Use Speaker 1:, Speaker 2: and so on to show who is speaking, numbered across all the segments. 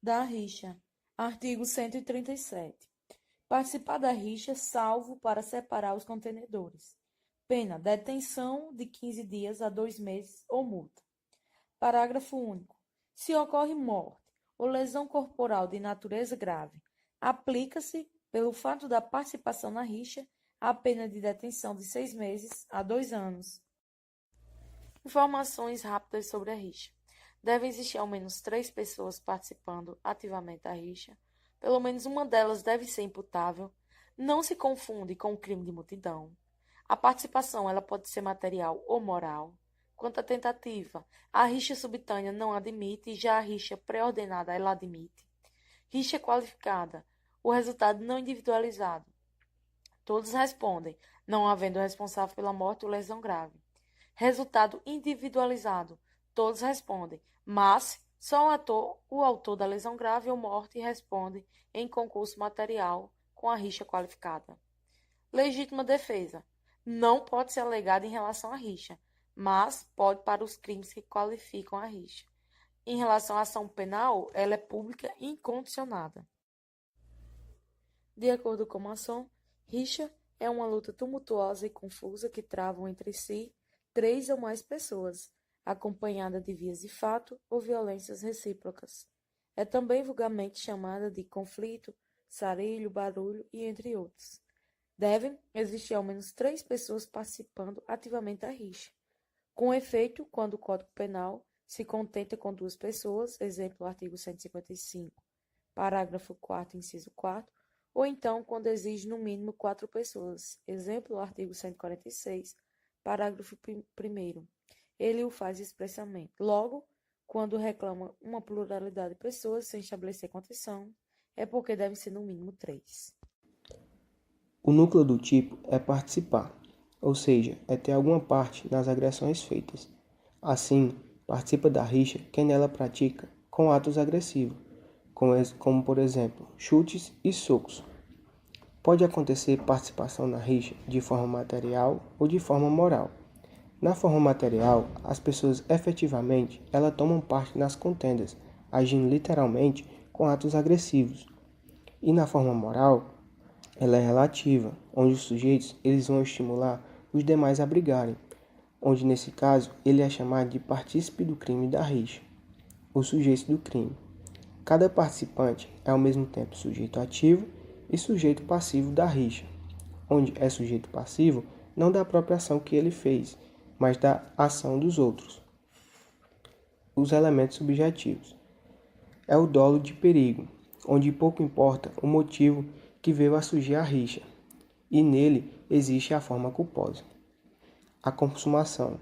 Speaker 1: da rixa. Artigo 137. Participar da rixa, salvo para separar os contenedores. Pena: detenção de 15 dias a 2 meses ou multa. Parágrafo único. Se ocorre morte ou lesão corporal de natureza grave, aplica-se, pelo fato da participação na rixa, a pena de detenção de 6 meses a 2 anos. Informações rápidas sobre a rixa. Devem existir ao menos 3 pessoas participando ativamente da rixa. Pelo menos uma delas deve ser imputável. Não se confunde com o crime de multidão. A participação ela pode ser material ou moral. Quanto à tentativa, a rixa subtânea não admite, já a rixa pré-ordenada ela admite. Rixa qualificada, o resultado não individualizado. Todos respondem, não havendo responsável pela morte ou lesão grave. Resultado individualizado, todos respondem, mas só o autor da lesão grave ou morte responde em concurso material com a rixa qualificada. Legítima defesa, não pode ser alegada em relação à rixa, mas pode para os crimes que qualificam a rixa. Em relação à ação penal, ela é pública e incondicionada. De acordo com a ação, rixa é uma luta tumultuosa e confusa que travam entre si 3 ou mais pessoas, acompanhada de vias de fato ou violências recíprocas. É também vulgarmente chamada de conflito, sarilho, barulho e entre outros. Devem existir ao menos 3 pessoas participando ativamente da rixa. Com efeito, quando o Código Penal se contenta com 2 pessoas, exemplo, artigo 155, parágrafo 4º, inciso 4º, ou então quando exige no mínimo 4 pessoas, exemplo, artigo 146, parágrafo 1º. Ele o faz expressamente. Logo, quando reclama uma pluralidade de pessoas sem estabelecer condição, é porque deve ser no mínimo 3.
Speaker 2: O núcleo do tipo é participar, ou seja, é ter alguma parte nas agressões feitas. Assim, participa da rixa quem nela pratica com atos agressivos, como por exemplo, chutes e socos. Pode acontecer participação na rixa de forma material ou de forma moral. Na forma material, as pessoas efetivamente elas tomam parte nas contendas, agindo literalmente com atos agressivos. E na forma moral, ela é relativa, onde os sujeitos eles vão estimular os demais a brigarem, onde nesse caso ele é chamado de partícipe do crime da rixa, o sujeito do crime. Cada participante é ao mesmo tempo sujeito ativo e sujeito passivo da rixa, onde é sujeito passivo não da própria ação que ele fez, mas da ação dos outros. Os elementos subjetivos. É o dolo de perigo, onde pouco importa o motivo que veio a surgir a rixa, e nele existe a forma culposa. A consumação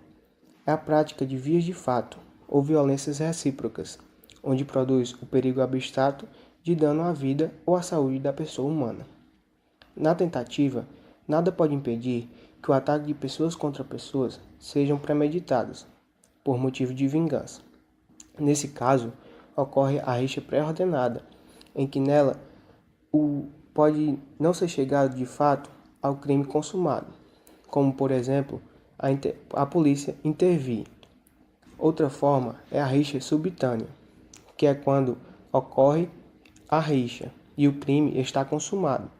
Speaker 2: é a prática de vias de fato ou violências recíprocas, onde produz o perigo abstrato de dano à vida ou à saúde da pessoa humana. Na tentativa, nada pode impedir que o ataque de pessoas contra pessoas sejam premeditados, por motivo de vingança. Nesse caso, ocorre a rixa pré-ordenada, em que nela pode não ser chegado de fato ao crime consumado, como por exemplo a polícia intervir. Outra forma é a rixa subtânea, que é quando ocorre a rixa e o crime está consumado,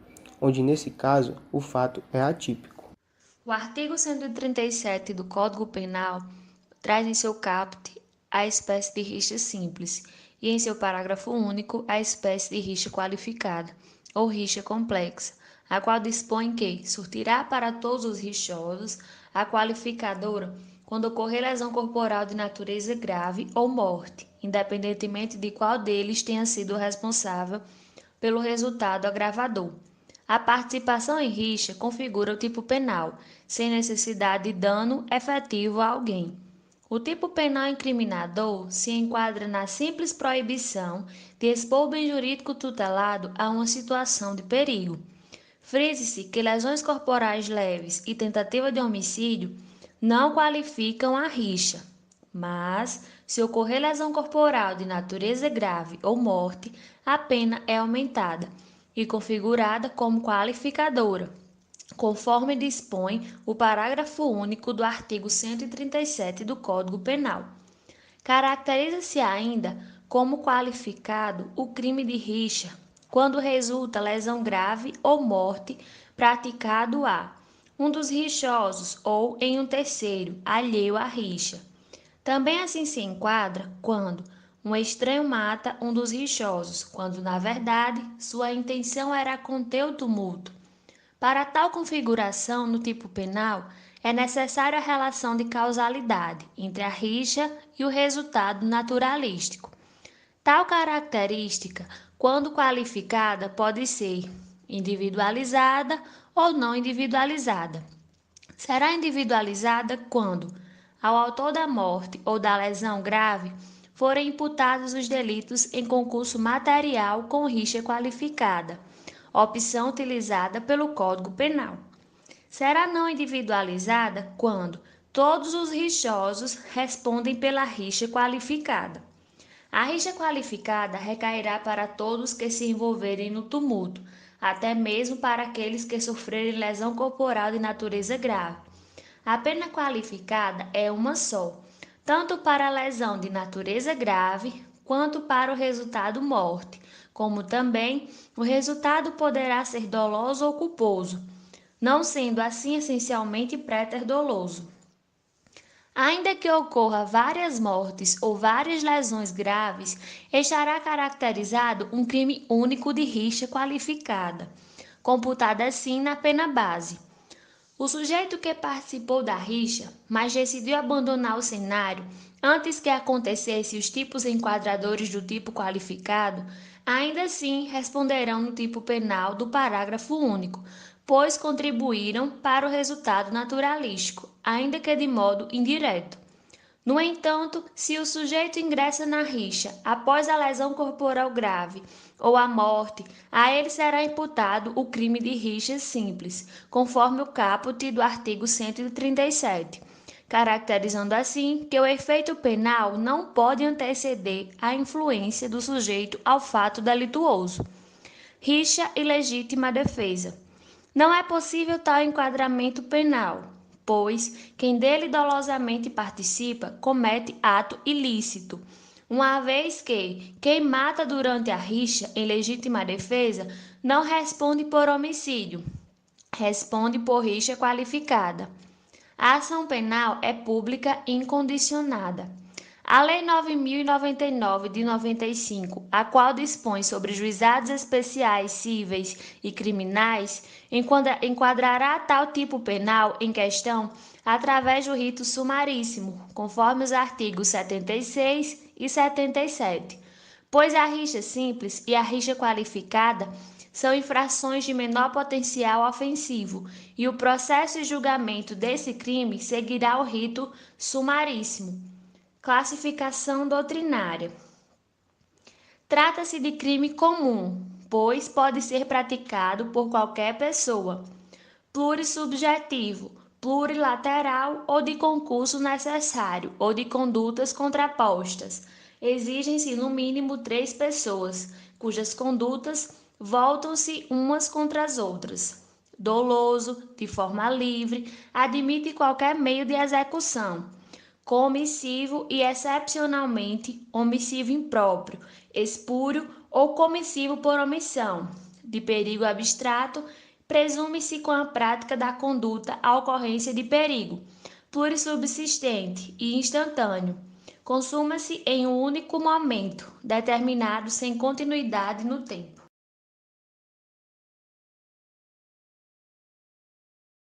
Speaker 2: onde nesse caso o fato é atípico.
Speaker 3: O artigo 137 do Código Penal traz em seu caput a espécie de rixa simples e em seu parágrafo único a espécie de rixa qualificada ou rixa complexa, a qual dispõe que surtirá para todos os rixosos a qualificadora quando ocorrer lesão corporal de natureza grave ou morte, independentemente de qual deles tenha sido responsável pelo resultado agravador. A participação em rixa configura o tipo penal, sem necessidade de dano efetivo a alguém. O tipo penal incriminador se enquadra na simples proibição de expor o bem jurídico tutelado a uma situação de perigo. Frise-se que lesões corporais leves e tentativa de homicídio não qualificam a rixa, mas, se ocorrer lesão corporal de natureza grave ou morte, a pena é aumentada e configurada como qualificadora, conforme dispõe o parágrafo único do artigo 137 do Código Penal. Caracteriza-se ainda como qualificado o crime de rixa quando resulta lesão grave ou morte praticado a um dos rixosos ou em um terceiro alheio à rixa. Também assim se enquadra quando um estranho mata um dos rixosos, quando na verdade sua intenção era conter o tumulto. Para tal configuração no tipo penal, é necessária a relação de causalidade entre a rixa e o resultado naturalístico. Tal característica, quando qualificada, pode ser individualizada ou não individualizada. Será individualizada quando, ao autor da morte ou da lesão grave, forem imputados os delitos em concurso material com rixa qualificada, opção utilizada pelo Código Penal. Será não individualizada quando todos os rixosos respondem pela rixa qualificada. A rixa qualificada recairá para todos que se envolverem no tumulto, até mesmo para aqueles que sofrerem lesão corporal de natureza grave. A pena qualificada é uma só, tanto para a lesão de natureza grave quanto para o resultado morte, como também o resultado poderá ser doloso ou culposo, não sendo assim essencialmente préter-doloso. Ainda que ocorra várias mortes ou várias lesões graves, estará caracterizado um crime único de rixa qualificada, computada assim na pena base. O sujeito que participou da rixa, mas decidiu abandonar o cenário antes que acontecessem os tipos enquadradores do tipo qualificado, ainda assim responderão no tipo penal do parágrafo único, pois contribuíram para o resultado naturalístico, ainda que de modo indireto. No entanto, se o sujeito ingressa na rixa após a lesão corporal grave ou a morte, a ele será imputado o crime de rixa simples, conforme o caput do artigo 137, caracterizando assim que o efeito penal não pode anteceder a influência do sujeito ao fato delituoso. Rixa e legítima defesa. Não é possível tal enquadramento penal, pois quem dele dolosamente participa comete ato ilícito, uma vez que quem mata durante a rixa em legítima defesa não responde por homicídio, responde por rixa qualificada. A ação penal é pública e incondicionada. A Lei 9.099 de 95, a qual dispõe sobre juizados especiais cíveis e criminais, enquadrará tal tipo penal em questão através do rito sumaríssimo, conforme os artigos 76 e 77, pois a rixa simples e a rixa qualificada são infrações de menor potencial ofensivo e o processo e julgamento desse crime seguirá o rito sumaríssimo. Classificação doutrinária. Trata-se de crime comum, pois pode ser praticado por qualquer pessoa. Plurissubjetivo, plurilateral ou de concurso necessário ou de condutas contrapostas. Exigem-se no mínimo 3 pessoas, cujas condutas voltam-se umas contra as outras. Doloso, de forma livre, admite qualquer meio de execução. Comissivo e, excepcionalmente, omissivo impróprio, espúrio ou comissivo por omissão. De perigo abstrato, presume-se com a prática da conduta a ocorrência de perigo, plurissubsistente e instantâneo. Consuma-se em um único momento, determinado sem continuidade no tempo.